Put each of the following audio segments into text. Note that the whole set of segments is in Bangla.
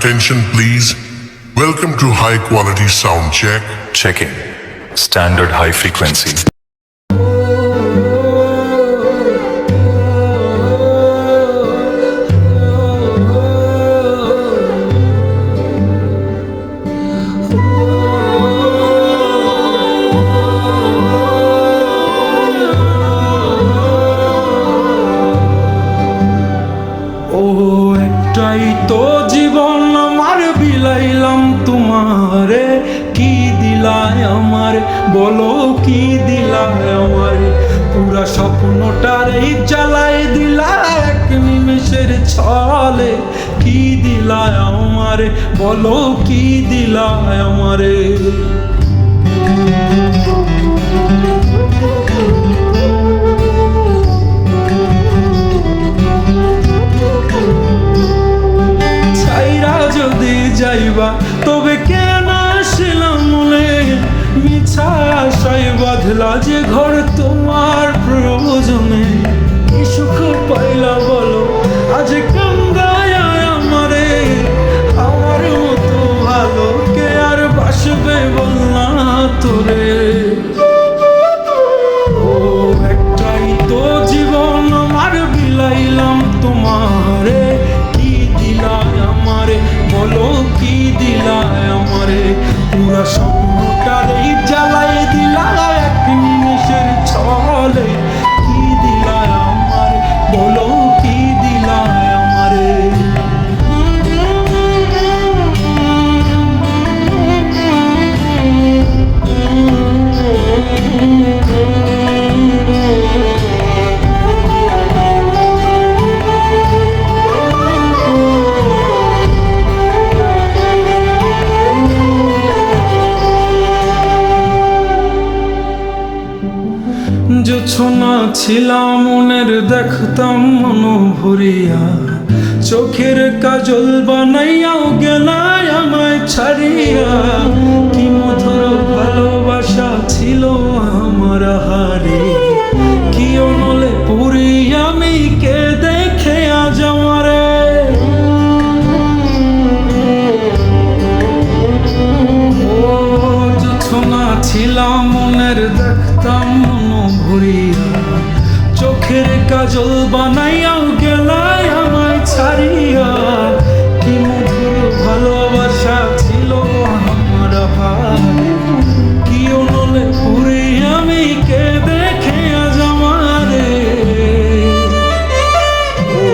Attention please. Welcome to high quality sound check. Checking. Standard high frequency. একটাই তো জীবন আমার বিলাইলাম তোমারে, কি দিলায় আমার বলো, কি দিলায় আমার পুরা স্বপ্নটারে জ্বালাই দিলা এক নিমেষের ছলে, কি দিলায় আমার বলো, কি দিলায় আমারে। যাইবা তবে কেন আসলাম মনে, মিছা আশায় বাঁধলা যে ঘর তোমার প্রয়োজনে, কি সুখ পাইলা বলো আজ কান্দায় আমারে, আমার মতো ভালো কে আর বাসবে বলনা তোরে। ও একটাই তো জীবন আমার বিলাইলাম তোমারে, কি দিলায় আমারে বলো, কি দিলায় আমারে পুরা স্বপ্নটারে জ্বালাই দিলা এক নিমেষের ছলে, কি দিলায় আমারে বলো, কি দিলায় আমারে। জোছনা ছিলাম মনের দেখতাম মন ভরিয়া, চোখের কাজল বানাইয়াও গেলায় আমায় ছাড়িয়া, কি মধুর ভালোবাসা ছিল আমার হারে, কি অনলে পুরি আমি কে দেখে আজ আমারে। জোছনা ছিলাম মনের দেখতাম মন ভরিয়া, চোখের কাজল বানাইয়াও গেলায় আমায় ছাড়িয়া, কি মধুর ভালোবাসা ছিল আমার হারে, কি অনলে পুরি আমি কে দেখে আজ আমারে। ও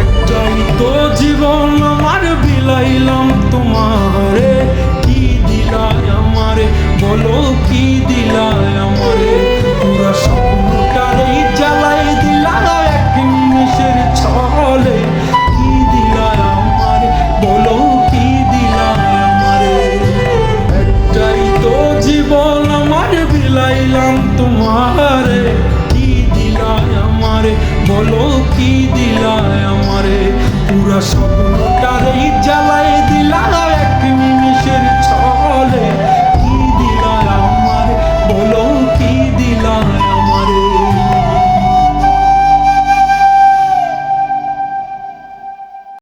একটাই তো জীবন আমার বিলাইলাম তোমারে, কি দিলায় আমারে বলো, কি দিলায় আমারে পুরা স্বপ্নটারে জ্বালাই দিলা এক নিমেষের ছলে, কি দিলায় আমারে বলো, কি দিলায় আমারে। একটাই তো জীবন আমার বিলাইলাম তোমারে, কি দিলায় আমারে বলো, কি দিলায় আমারে পুরা স্বপ্নটারে জ্বালাই দিলা